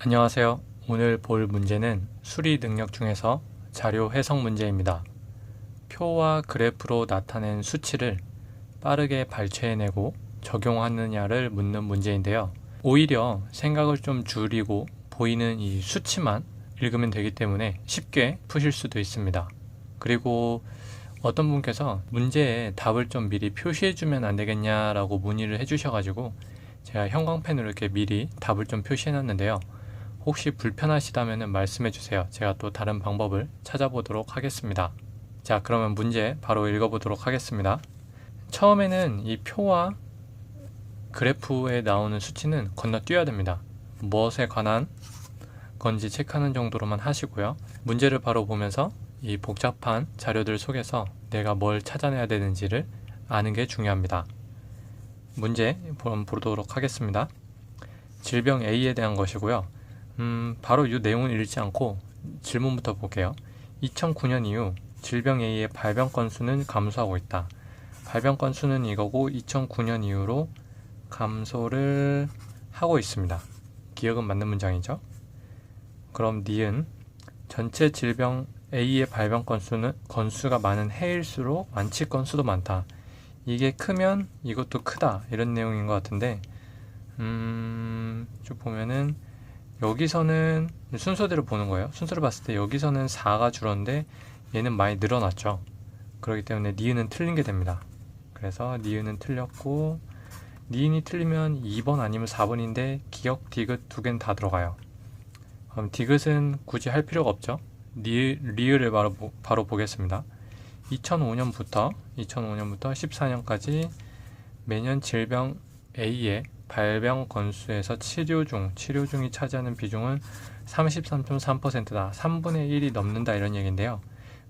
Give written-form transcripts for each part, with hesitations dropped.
안녕하세요. 오늘 볼 문제는 수리 능력 중에서 자료 해석 문제입니다. 표와 그래프로 나타낸 수치를 빠르게 발췌해내고 적용하느냐를 묻는 문제인데요. 오히려 생각을 좀 줄이고 보이는 이 수치만 읽으면 되기 때문에 쉽게 푸실 수도 있습니다. 그리고 어떤 분께서 문제에 답을 좀 미리 표시해주면 안 되겠냐라고 문의를 해주셔가지고 제가 형광펜으로 이렇게 미리 답을 좀 표시해놨는데요. 혹시 불편하시다면 말씀해 주세요. 제가 또 다른 방법을 찾아보도록 하겠습니다. 자, 그러면 문제 바로 읽어보도록 하겠습니다. 처음에는 이 표와 그래프에 나오는 수치는 건너뛰어야 됩니다. 무엇에 관한 건지 체크하는 정도로만 하시고요. 문제를 바로 보면서 이 복잡한 자료들 속에서 내가 뭘 찾아내야 되는지를 아는 게 중요합니다. 문제 보도록 하겠습니다. 질병 A에 대한 것이고요. 바로 이 내용을 읽지 않고 질문부터 볼게요. 2009년 이후 질병 A의 발병 건수는 감소하고 있다. 발병 건수는 이거고 2009년 이후로 감소를 하고 있습니다. 기억은 맞는 문장이죠. 그럼 니은 전체 질병 A의 발병 건수가 많은 해일수록 완치 건수도 많다. 이게 크면 이것도 크다 이런 내용인 것 같은데 쭉 보면은 여기서는 순서대로 보는 거예요. 순서를 봤을 때 여기서는 4가 줄었는데 얘는 많이 늘어났죠. 그렇기 때문에 니은은 틀린 게 됩니다. 그래서 니은은 틀렸고 니은이 틀리면 2번 아니면 4번인데 기역, 디귿 두 개는 다 들어가요. 그럼 디귿은 굳이 할 필요가 없죠. 리을을 바로 보겠습니다. 2005년부터 14년까지 매년 질병 A의 발병 건수에서 치료 중이 차지하는 비중은 33.3%다. 3분의 1이 넘는다 이런 얘기인데요.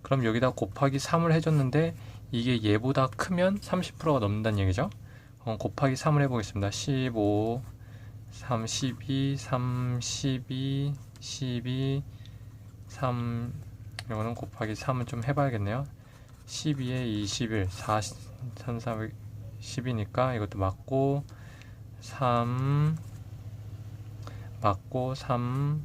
그럼 여기다 곱하기 3을 해줬는데 이게 얘보다 크면 30%가 넘는다는 얘기죠. 곱하기 3을 해보겠습니다. 15, 3, 12, 3, 12, 12, 3 이거는 곱하기 3은 좀 해봐야겠네요. 12에 21, 4, 3, 4, 10이니까 이것도 맞고 3 맞고 3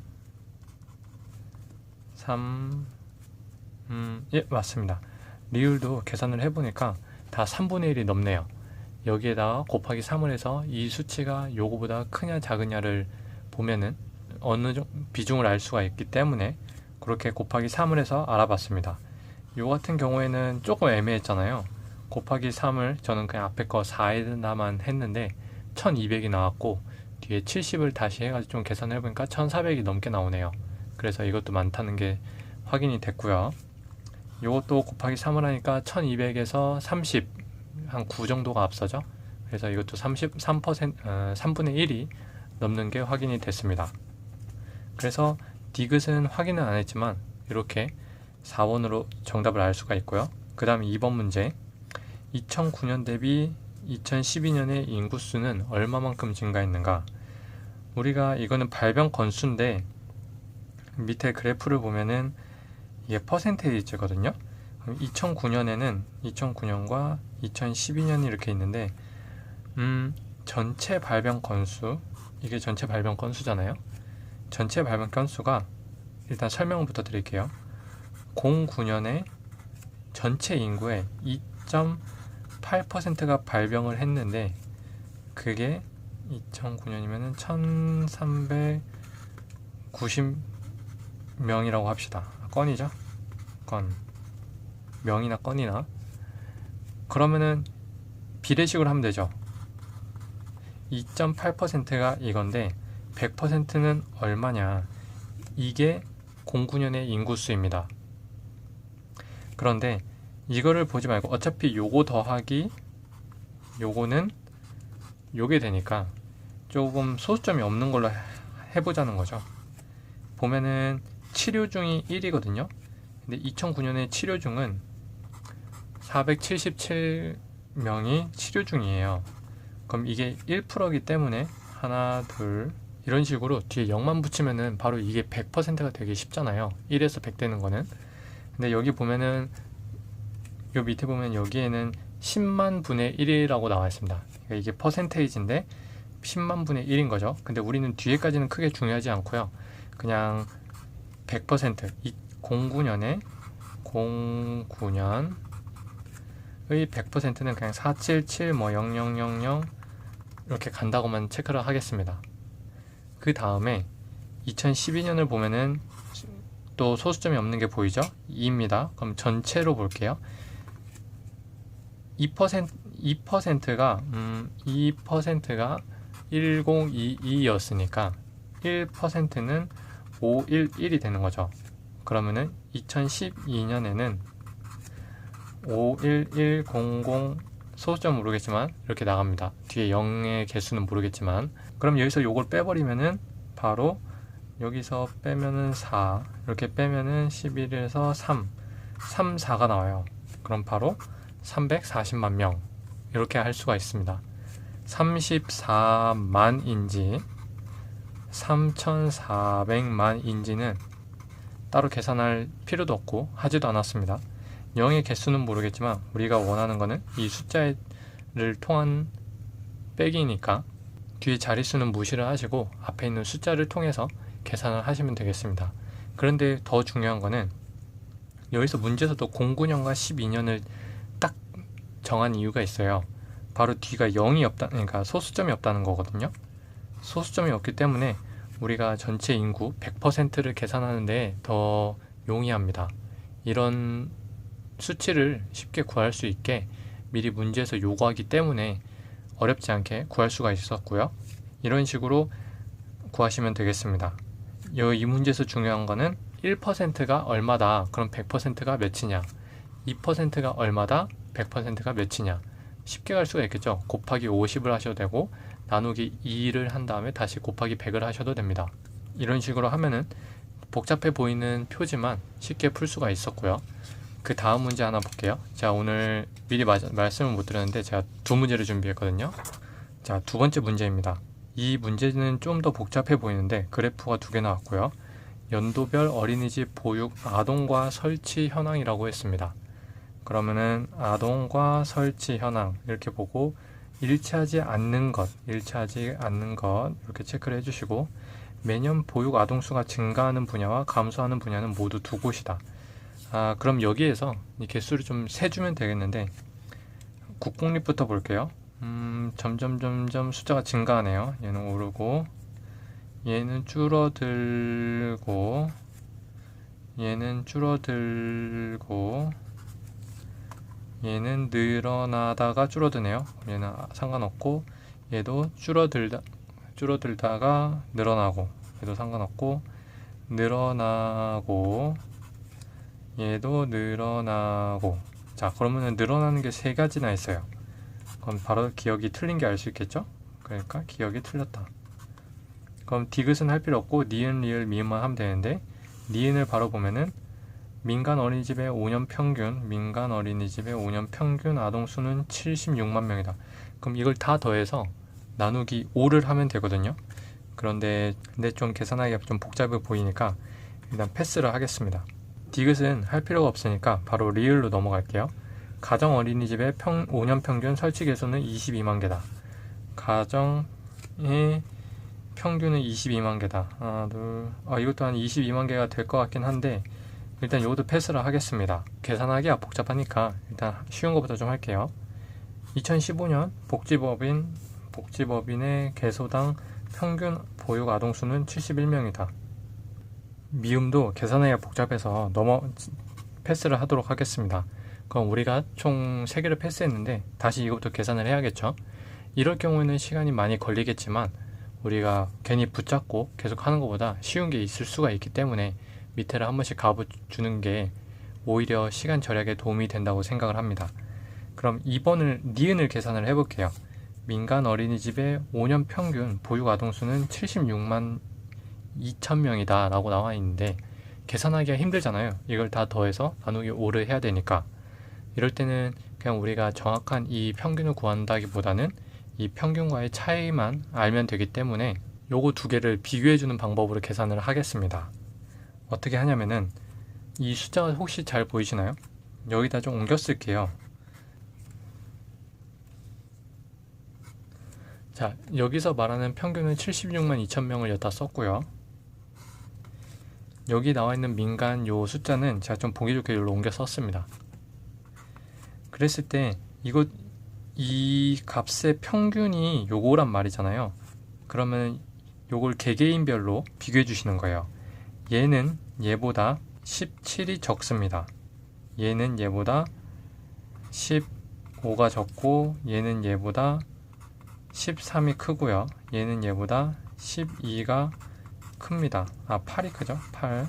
예, 맞습니다. 리을도 계산을 해보니까 다 3분의 1이 넘네요. 여기에다가 곱하기 3을 해서 이 수치가 요거보다 크냐 작으냐를 보면은 어느 정도 비중을 알 수가 있기 때문에 그렇게 곱하기 3을 해서 알아봤습니다. 요 같은 경우에는 조금 애매했잖아요. 곱하기 3을 저는 그냥 앞에 거 4에다만 했는데 1200이 나왔고 뒤에 70을 다시 해가지고 좀 계산을 해보니까 1400이 넘게 나오네요. 그래서 이것도 많다는 게 확인이 됐고요. 이것도 곱하기 3을 하니까 1200에서 30, 한 9 정도가 앞서죠. 그래서 이것도 3분의 1이 넘는 게 확인이 됐습니다. 그래서 디귿은 확인은 안 했지만 이렇게 4번으로 정답을 알 수가 있고요. 그 다음 2번 문제 2009년 대비 2012년의 인구수는 얼마만큼 증가했는가? 우리가 이거는 발병 건수인데 밑에 그래프를 보면은 이게 퍼센테이지거든요. 2009년과 2012년이 이렇게 있는데 전체 발병 건수 이게 전체 발병 건수잖아요. 전체 발병 건수가 일단 설명부터 드릴게요. 09년에 전체 인구의 2.8%가 발병을 했는데 그게 2009년이면 1390명이라고 합시다. 건이죠? 명이나 건이나 그러면은 비례식으로 하면 되죠. 2.8%가 이건데 100%는 얼마냐? 이게 09년의 인구수입니다. 그런데 이거를 보지 말고 어차피 요거 더하기 요거는 요게 되니까 조금 소수점이 없는 걸로 해보자는 거죠. 보면은 치료 중이 1이거든요. 근데 2009년에 치료 중은 477명이 치료 중이에요. 그럼 이게 1%이기 때문에 하나, 둘 이런 식으로 뒤에 0만 붙이면은 바로 이게 100%가 되기 쉽잖아요. 1에서 100 되는 거는. 근데 여기 보면은 요 밑에 보면 여기에는 10만 분의 1이라고 나와 있습니다. 그러니까 이게 퍼센테이지인데 10만 분의 1인 거죠. 근데 우리는 뒤에까지는 크게 중요하지 않고요. 그냥 100% 09년에 09년의 100%는 그냥 477 뭐 0000 이렇게 간다고만 체크를 하겠습니다. 그 다음에 2012년을 보면은 또 소수점이 없는 게 보이죠? 2입니다. 그럼 전체로 볼게요. 2%가 1022였으니까 1%는 511이 되는 거죠. 그러면은 2012년에는 51100 소수점 모르겠지만 이렇게 나갑니다. 뒤에 0의 개수는 모르겠지만, 그럼 여기서 요걸 빼버리면은 바로 여기서 빼면은 4, 이렇게 빼면은 11에서 3, 4가 나와요. 그럼 바로 340만 명 이렇게 할 수가 있습니다. 34만인지 3400만인지는 따로 계산할 필요도 없고 하지도 않았습니다. 0의 개수는 모르겠지만 우리가 원하는 거는 이 숫자를 통한 빼기니까 뒤에 자릿수는 무시를 하시고 앞에 있는 숫자를 통해서 계산을 하시면 되겠습니다. 그런데 더 중요한 거는 여기서 문제에서도 09년과 12년을 딱 정한 이유가 있어요. 바로 뒤가 0이 없다, 그러니까 소수점이 없다는 거거든요. 소수점이 없기 때문에 우리가 전체 인구 100%를 계산하는데 더 용이합니다. 이런 수치를 쉽게 구할 수 있게 미리 문제에서 요구하기 때문에 어렵지 않게 구할 수가 있었고요. 이런 식으로 구하시면 되겠습니다. 이 문제에서 중요한 거는 1%가 얼마다, 그럼 100%가 몇이냐, 2%가 얼마다, 100%가 몇이냐. 쉽게 갈 수가 있겠죠. 곱하기 50을 하셔도 되고 나누기 2를 한 다음에 다시 곱하기 100을 하셔도 됩니다. 이런 식으로 하면은 복잡해 보이는 표지만 쉽게 풀 수가 있었고요. 그 다음 문제 하나 볼게요. 자, 오늘 미리 말씀을 못 드렸는데 제가 두 문제를 준비했거든요. 자, 두 번째 문제입니다. 이 문제는 좀 더 복잡해 보이는데 그래프가 두 개 나왔고요. 연도별 어린이집 보육 아동과 설치 현황이라고 했습니다. 그러면은 아동과 설치 현황 이렇게 보고 일치하지 않는 것 이렇게 체크를 해주시고, 매년 보육 아동수가 증가하는 분야와 감소하는 분야는 모두 두 곳이다. 그럼 여기에서 이 개수를 좀 세주면 되겠는데, 국공립부터 볼게요. 점점 숫자가 증가하네요. 얘는 오르고 얘는 줄어들고 얘는 줄어들고 얘는 늘어나다가 줄어드네요. 얘는 상관없고, 얘도 줄어들다가 늘어나고, 얘도 상관없고, 늘어나고, 얘도 늘어나고. 자, 그러면은 늘어나는 게 세 가지나 있어요. 그럼 바로 기억이 틀린 게 알 수 있겠죠? 그러니까 기억이 틀렸다. 그럼 디귿은 할 필요 없고 니은, 리을, 미음만 하면 되는데, 니은을 바로 보면은 민간 어린이집의 5년 평균 아동수는 76만 명이다. 그럼 이걸 다 더해서 나누기 5를 하면 되거든요. 그런데 좀 계산하기가 좀 복잡해 보이니까 일단 패스를 하겠습니다. 디귿은 할 필요가 없으니까 바로 리을로 넘어갈게요. 가정 어린이집의 5년 평균 설치 개수는 22만 개다. 가정의 평균은 22만 개다. 이것도 한 22만 개가 될 것 같긴 한데 일단 이것도 패스를 하겠습니다. 계산하기가 복잡하니까 일단 쉬운 것부터 좀 할게요. 2015년 복지법인의 개소당 평균 보육 아동수는 71명이다. 미음도 계산하기가 복잡해서 패스를 하도록 하겠습니다. 그럼 우리가 총 3개를 패스했는데 다시 이것부터 계산을 해야겠죠. 이럴 경우에는 시간이 많이 걸리겠지만 우리가 괜히 붙잡고 계속 하는 것보다 쉬운 게 있을 수가 있기 때문에 밑에를 한 번씩 가보주는 게 오히려 시간 절약에 도움이 된다고 생각을 합니다. 그럼 2번을 니은을 계산을 해볼게요. 민간 어린이집의 5년 평균 보육 아동수는 76만 2천 명이다 라고 나와 있는데 계산하기가 힘들잖아요. 이걸 다 더해서 나누기 5를 해야 되니까. 이럴 때는 그냥 우리가 정확한 이 평균을 구한다기보다는 이 평균과의 차이만 알면 되기 때문에 요거 두 개를 비교해주는 방법으로 계산을 하겠습니다. 어떻게 하냐면은 이 숫자가 혹시 잘 보이시나요? 여기다 좀 옮겨 쓸게요. 자, 자, 여기서 말하는 평균은 76만 2천 명을 여기다 썼고요. 여기 나와 있는 민간 요 숫자는 제가 좀 보기 좋게 여기로 옮겨 썼습니다. 그랬을 때 이 값의 평균이 요거란 말이잖아요. 그러면 요걸 개개인별로 비교해 주시는 거예요. 얘는 얘보다 17이 적습니다. 얘는 얘보다 15가 적고 얘는 얘보다 13이 크고요. 얘는 얘보다 12가 큽니다. 8이 크죠? 8.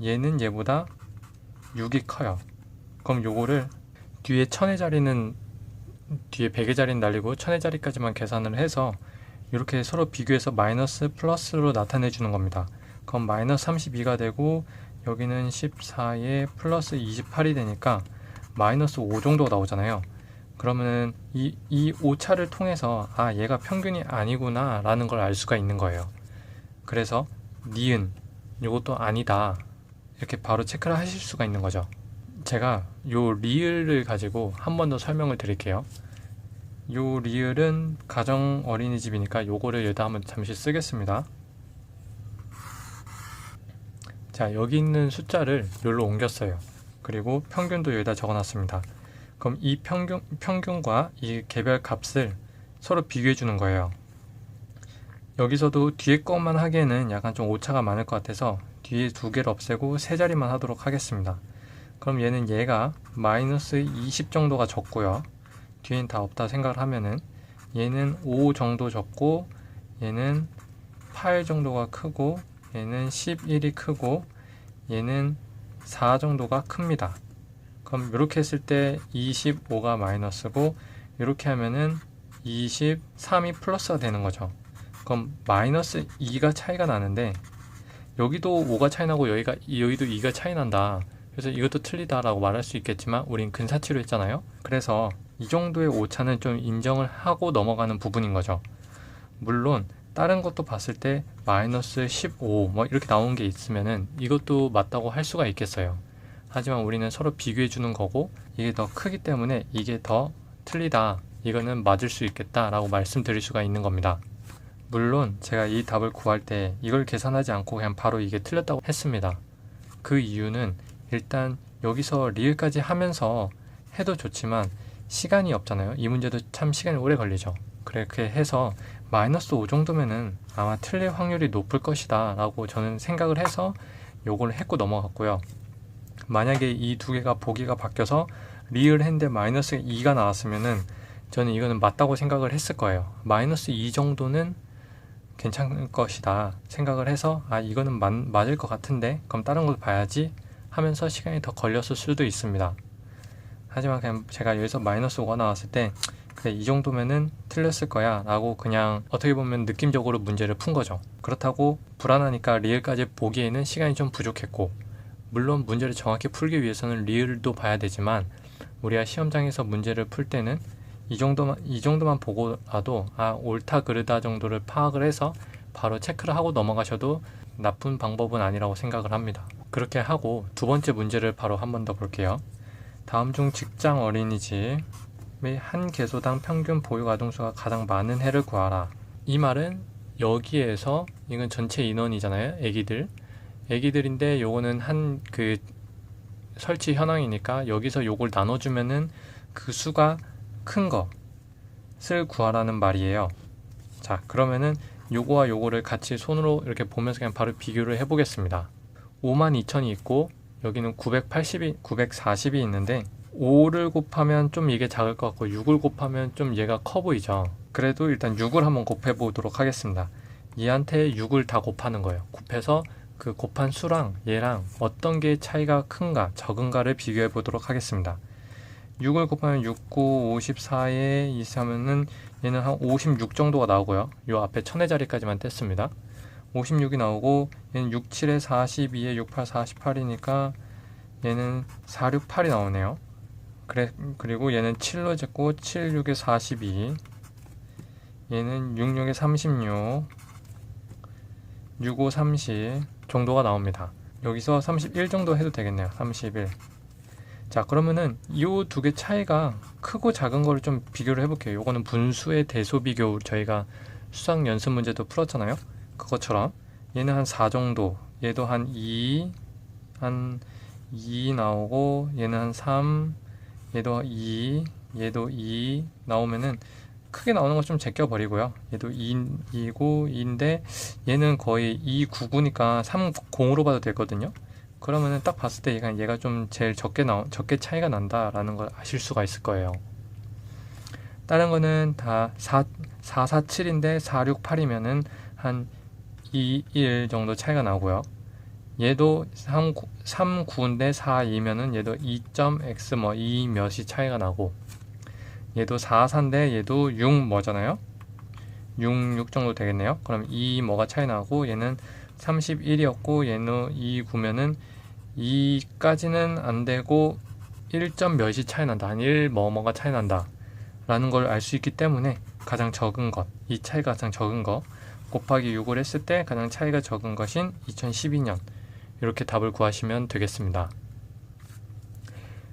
얘는 얘보다 6이 커요. 그럼 요거를 뒤에 1000의 자리는 뒤에 100의 자리는 날리고 1000의 자리까지만 계산을 해서 이렇게 서로 비교해서 마이너스 플러스로 나타내 주는 겁니다. 그럼 마이너스 32가 되고 여기는 14에 플러스 28이 되니까 마이너스 5 정도가 나오잖아요. 그러면은 이 오차를 통해서 얘가 평균이 아니구나 라는 걸 알 수가 있는 거예요. 그래서 니은 이것도 아니다 이렇게 바로 체크를 하실 수가 있는 거죠. 제가 요 리을을 가지고 한 번 더 설명을 드릴게요. 요 리을은 가정 어린이집이니까 요거를 여기다 한번 잠시 쓰겠습니다. 자, 여기 있는 숫자를 여기로 옮겼어요. 그리고 평균도 여기다 적어놨습니다. 그럼 이 평균과 이 개별 값을 서로 비교해 주는 거예요. 여기서도 뒤에 것만 하기에는 약간 좀 오차가 많을 것 같아서 뒤에 두 개를 없애고 세 자리만 하도록 하겠습니다. 그럼 얘가 마이너스 20 정도가 적고요. 뒤엔 다 없다 생각을 하면은 얘는 5 정도 적고 얘는 8 정도가 크고 얘는 11이 크고 얘는 4 정도가 큽니다. 그럼 이렇게 했을 때 25가 마이너스고 이렇게 하면은 23이 플러스가 되는 거죠. 그럼 마이너스 2가 차이가 나는데 여기도 5가 차이 나고 여기도 2가 차이 난다. 그래서 이것도 틀리다라고 말할 수 있겠지만 우린 근사치로 했잖아요. 그래서 이 정도의 오차는 좀 인정을 하고 넘어가는 부분인 거죠. 물론 다른 것도 봤을 때 마이너스 15 뭐 이렇게 나온 게 있으면은 이것도 맞다고 할 수가 있겠어요. 하지만 우리는 서로 비교해 주는 거고 이게 더 크기 때문에 이게 더 틀리다, 이거는 맞을 수 있겠다 라고 말씀드릴 수가 있는 겁니다. 물론 제가 이 답을 구할 때 이걸 계산하지 않고 그냥 바로 이게 틀렸다고 했습니다. 그 이유는 일단 여기서 리을까지 하면서 해도 좋지만 시간이 없잖아요. 이 문제도 참 시간이 오래 걸리죠. 그렇게 해서 마이너스 5 정도면은 아마 틀릴 확률이 높을 것이다 라고 저는 생각을 해서 요걸 했고 넘어갔고요. 만약에 이 두 개가 보기가 바뀌어서 리을 했는데 마이너스 2가 나왔으면은 저는 이거는 맞다고 생각을 했을 거예요. 마이너스 2 정도는 괜찮을 것이다 생각을 해서 이거는 맞을 것 같은데 그럼 다른 걸 봐야지 하면서 시간이 더 걸렸을 수도 있습니다. 하지만 그냥 제가 여기서 마이너스 5가 나왔을 때 그래, 이 정도면은 틀렸을 거야 라고 그냥 어떻게 보면 느낌적으로 문제를 푼 거죠. 그렇다고 불안하니까 리을까지 보기에는 시간이 좀 부족했고, 물론 문제를 정확히 풀기 위해서는 리을도 봐야 되지만 우리가 시험장에서 문제를 풀 때는 이 정도만 보고라도 옳다 그르다 정도를 파악을 해서 바로 체크를 하고 넘어가셔도 나쁜 방법은 아니라고 생각을 합니다. 그렇게 하고 두 번째 문제를 바로 한 번 더 볼게요. 다음 중 직장 어린이집의 한 개소당 평균 보육 아동수가 가장 많은 해를 구하라. 이 말은 여기에서 이건 전체 인원이잖아요. 애기들인데 요거는 한 그 설치 현황이니까 여기서 요걸 나눠주면은 그 수가 큰 것을 구하라는 말이에요. 자, 그러면은 요거와 요거를 같이 손으로 이렇게 보면서 그냥 바로 비교를 해보겠습니다. 52,000이 있고 여기는 940이 있는데 5를 곱하면 좀 이게 작을 것 같고 6을 곱하면 좀 얘가 커 보이죠. 그래도 일단 6을 한번 곱해 보도록 하겠습니다. 얘한테 6을 다 곱하는 거예요. 곱해서 그 곱한 수랑 얘랑 어떤 게 차이가 큰가 적은가를 비교해 보도록 하겠습니다. 6을 곱하면 6, 9, 54에 2하면은 얘는 한 56 정도가 나오고요. 요 앞에 1000의 자리까지만 뗐습니다. 56이 나오고 얘는 6, 7에 42에 6, 8, 48이니까 얘는 4, 6, 8이 나오네요. 그리고 얘는 7로 쟀고 7, 6에 42, 얘는 6, 6에 36, 6, 5, 30 정도가 나옵니다. 여기서 31 정도 해도 되겠네요. 31. 자, 그러면은 이 두 개 차이가 크고 작은 거를 좀 비교를 해볼게요. 요거는 분수의 대소 비교, 저희가 수학 연습 문제도 풀었잖아요. 그것처럼 얘는 한 4 정도, 얘도 한 2, 한 2 나오고, 얘는 한 3, 얘도 2, 얘도 2 나오면은 크게 나오는 거 좀 제껴버리고요. 얘도 2이고 2인데 얘는 거의 299니까 30으로 봐도 되거든요. 그러면은 딱 봤을 때 얘가 좀 제일 적게 차이가 난다라는 걸 아실 수가 있을 거예요. 다른 거는 다 447인데 468이면은 한 2, 1 정도 차이가 나고요. 얘도 39인데 4이면은 얘도 2.x 2 몇이 차이가 나고, 얘도 44인데 얘도 6 뭐잖아요. 6 정도 되겠네요. 그럼 2 뭐가 차이 나고, 얘는 31이었고 얘는 2 9면은 2까지는 안 되고 1. 몇이 차이 난다. 한 1 뭐가 차이 난다 라는 걸 알 수 있기 때문에 가장 적은 것, 이 차이가 가장 적은 것 곱하기 6을 했을 때 가장 차이가 적은 것인 2012년, 이렇게 답을 구하시면 되겠습니다.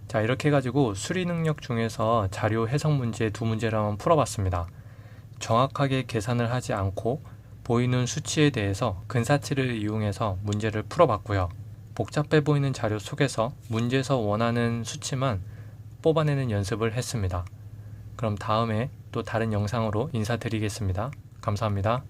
자, 이렇게 해가지고 수리 능력 중에서 자료 해석 문제 두 문제를 한번 풀어봤습니다. 정확하게 계산을 하지 않고 보이는 수치에 대해서 근사치를 이용해서 문제를 풀어봤고요. 복잡해 보이는 자료 속에서 문제에서 원하는 수치만 뽑아내는 연습을 했습니다. 그럼 다음에 또 다른 영상으로 인사드리겠습니다. 감사합니다.